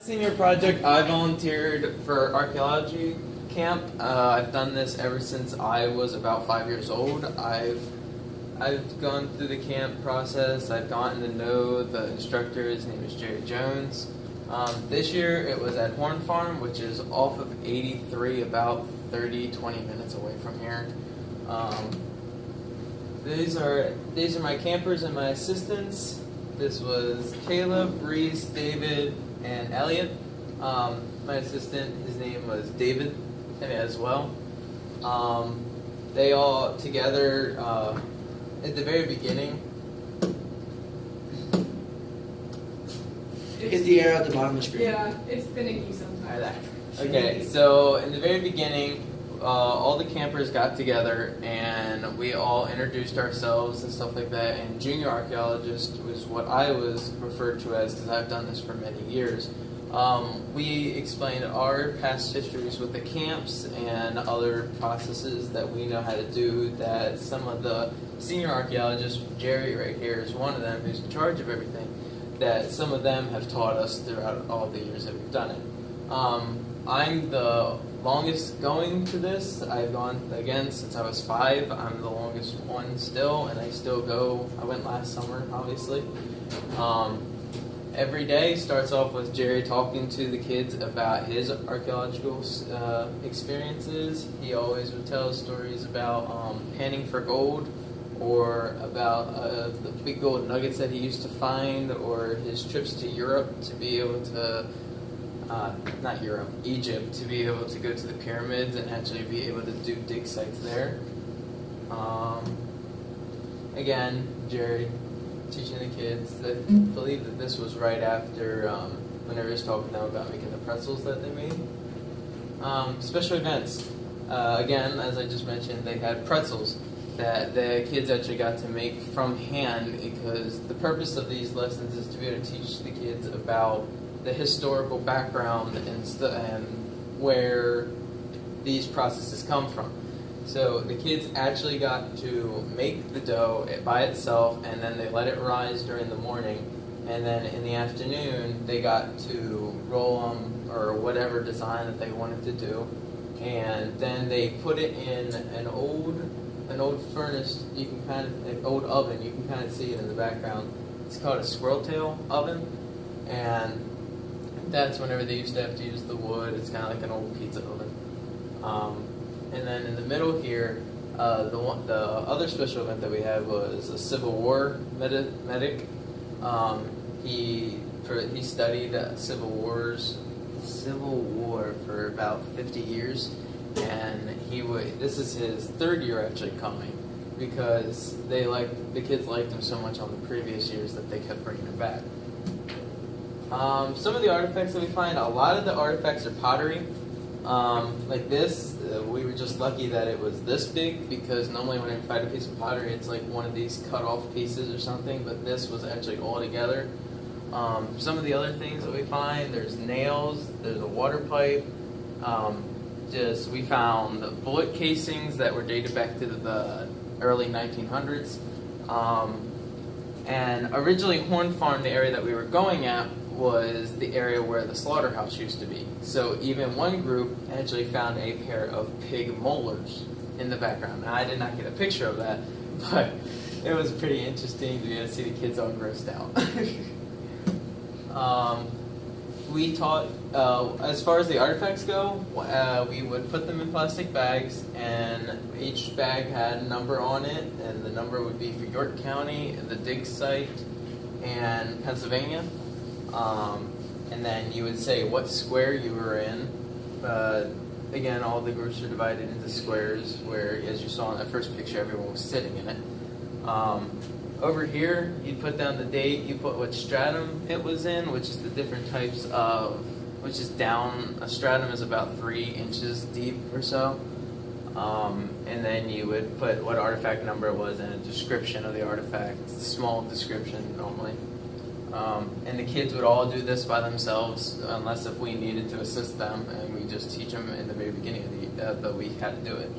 Senior project, I volunteered for archaeology camp. I've done this ever since I was about 5 years old. I've gone through the camp process. I've gotten to know the instructor. His name is Jerry Jones. This year it was at Horn Farm, which is off of 83, about 20 minutes away from here. These are my campers and my assistants. This was Caleb, Reese, David, and Elliot. My assistant, his name was David as well. They all together at the very beginning. Hit the arrow at the bottom of the screen. Yeah, it's finicky sometimes. Okay, so in the very beginning, all the campers got together and we all introduced ourselves and stuff like that. And Junior Archaeologist was what I was referred to as, because I've done this for many years. We explained our past histories with the camps and other processes that we know how to do that some of the senior archaeologists, Jerry right here is one of them who's in charge of everything, that some of them have taught us throughout all the years that we've done it. I'm the longest going to this. I've gone again since I was 5. I'm the longest one still, and I still go. I went last summer, obviously. Every day starts off with Jerry talking to the kids about his archaeological experiences. He always would tell stories about panning for gold, or about the big gold nuggets that he used to find, or his trips to Europe to be able to not Europe, Egypt, to be able to go to the pyramids and actually be able to do dig sites there. Again, Jerry teaching the kids. I believe that this was right after whenever he was talking to them about making the pretzels that they made. Special events. Again, as I just mentioned, they had pretzels that the kids actually got to make from hand, because the purpose of these lessons is to be able to teach the kids about the historical background and where these processes come from. So the kids actually got to make the dough by itself, and then they let it rise during the morning, and then in the afternoon they got to roll them or whatever design that they wanted to do, and then they put it in an old furnace. You can an old oven. You can kind of see it in the background. It's called a squirrel tail oven, and that's whenever they used to have to use the wood. It's kind of like an old pizza oven. And then in the middle here, the other special event that we had was a Civil War medic. He studied Civil War for about 50 years, and this is his 3rd year actually coming, because the kids liked him so much on the previous years that they kept bringing him back. Some of the artifacts that we find, a lot of the artifacts are pottery. Like this, we were just lucky that it was this big, because normally when we find a piece of pottery, it's like one of these cut off pieces or something, but this was actually all together. Some of the other things that we find, there's nails, there's a water pipe. We found bullet casings that were dated back to the early 1900s. And originally Horn Farm, the area that we were going at, was the area where the slaughterhouse used to be. So even one group actually found a pair of pig molars in the background. Now, I did not get a picture of that, but it was pretty interesting to be able to see the kids all grossed out. We taught, as far as the artifacts go, we would put them in plastic bags, and each bag had a number on it, and the number would be for York County, the dig site, and Pennsylvania. And then you would say what square you were in. Again, all the groups are divided into squares, where, as you saw in that first picture, everyone was sitting in it. Over here, you'd put down the date, you put what stratum it was in, which is the different types of, which is down, a stratum is about 3 inches deep or so. And then you would put what artifact number it was and a description of the artifact, small description normally. And the kids would all do this by themselves, unless if we needed to assist them, and we just teach them in the very beginning of the week how to do it.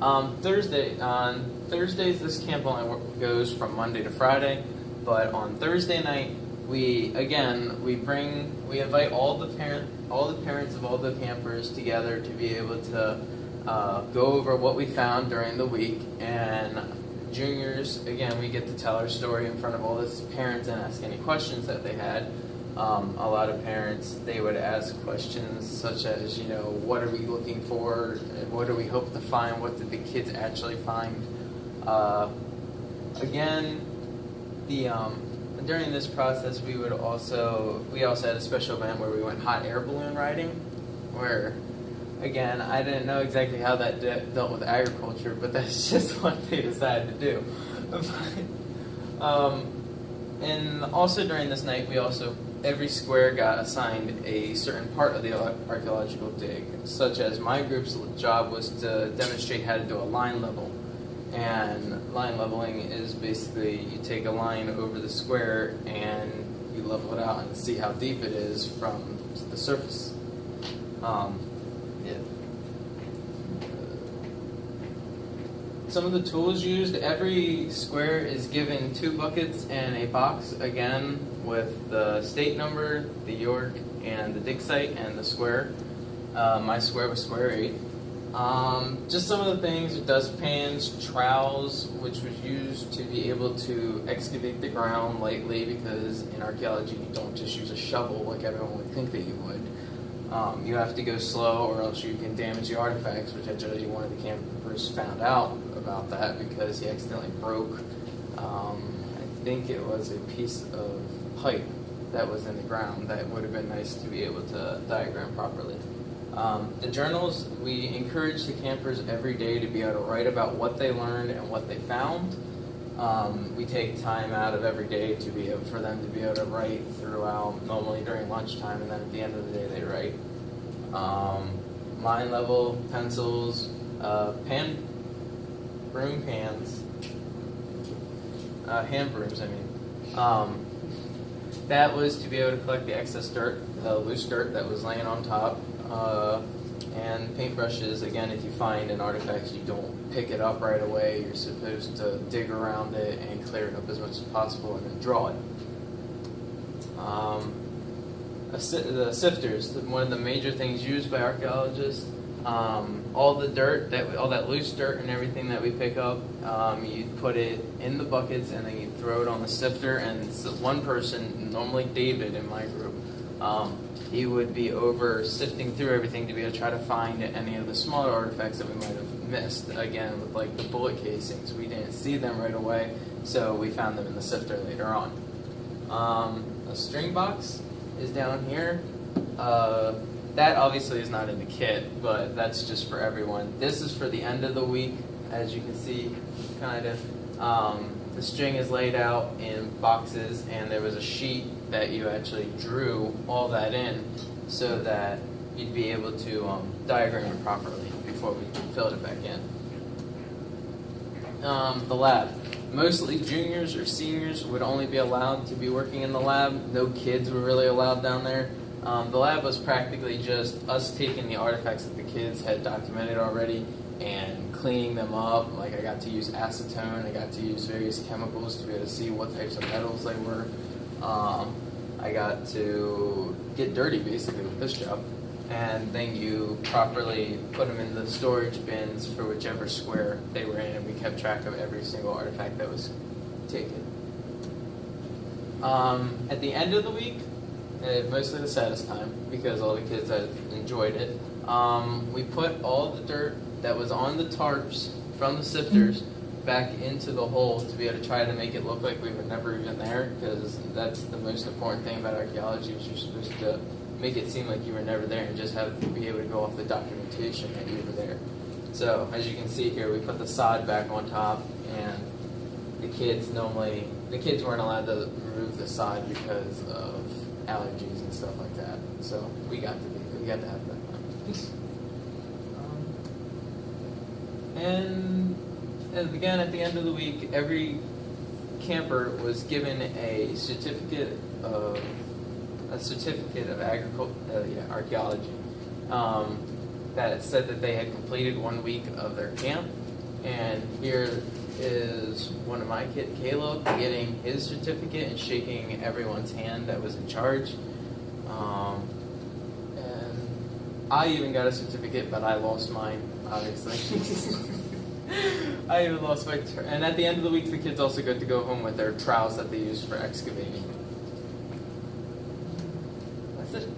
On Thursdays, this camp only goes from Monday to Friday. But on Thursday night, we invite all the parents of all the campers together to be able to go over what we found during the week. And juniors, again, we get to tell our story in front of all the parents and ask any questions that they had. A lot of parents, they would ask questions such as, what are we looking for? What do we hope to find? What did the kids actually find? During this process, we also had a special event where we went hot air balloon riding, where, again, I didn't know exactly how that dealt with agriculture, but that's just what they decided to do. And also during this night, every square got assigned a certain part of the archaeological dig, such as my group's job was to demonstrate how to do a line level. And line leveling is basically you take a line over the square and you level it out and see how deep it is from the surface. Some of the tools used, every square is given 2 buckets and a box, again, with the state number, the York, and the dig site, and the square. My square was square 8. Just some of the things, dustpans, trowels, which was used to be able to excavate the ground lightly, because in archaeology you don't just use a shovel like everyone would think that you would. You have to go slow or else you can damage the artifacts, which actually one of the campers found out about that because he accidentally broke, I think it was a piece of pipe that was in the ground that would have been nice to be able to diagram properly. The journals, we encourage the campers every day to be able to write about what they learned and what they found. We take time out of every day for them to be able to write throughout, normally during lunchtime, and then at the end of the day they write. Line level, pencils, broom pans, hand brooms, that was to be able to collect the excess dirt, loose dirt that was laying on top. And paintbrushes, again, if you find an artifact, you don't pick it up right away. You're supposed to dig around it and clear it up as much as possible and then draw it. The sifters, one of the major things used by archaeologists. All that loose dirt and everything that we pick up, you put it in the buckets and then you throw it on the sifter. And one person, normally David in my group, he would be over sifting through everything to be able to try to find any of the smaller artifacts that we might have missed. Again, with like the bullet casings, we didn't see them right away, so we found them in the sifter later on. A string box is down here. That obviously is not in the kit, but that's just for everyone. This is for the end of the week, as you can see, kind of. The string is laid out in boxes, and there was a sheet that you actually drew all that in so that you'd be able to diagram it properly before we filled it back in. The lab. Mostly juniors or seniors would only be allowed to be working in the lab. No kids were really allowed down there. The lab was practically just us taking the artifacts that the kids had documented already and cleaning them up. Like, I got to use acetone, I got to use various chemicals to be able to see what types of metals they were. I got to get dirty basically with this job. And then you properly put them in the storage bins for whichever square they were in, and we kept track of every single artifact that was taken. At the end of the week, mostly the saddest time because all the kids had enjoyed it, we put all the dirt that was on the tarps from the sifters back into the hole to be able to try to make it look like we were never even there, because that's the most important thing about archaeology, is you're supposed to make it seem like you were never there and just have to be able to go off the documentation that you were there. So as you can see here, we put the sod back on top, and the kids weren't allowed to remove the sod because of allergies and stuff like that. So we got to have that. And again, at the end of the week, every camper was given a certificate of archaeology that said that they had completed 1 week of their camp. And here is one of my kids, Caleb, getting his certificate and shaking everyone's hand that was in charge. And I even got a certificate, but I lost mine, obviously. I even lost my and at the end of the week, the kids also get to go home with their trowels that they use for excavating. That's it.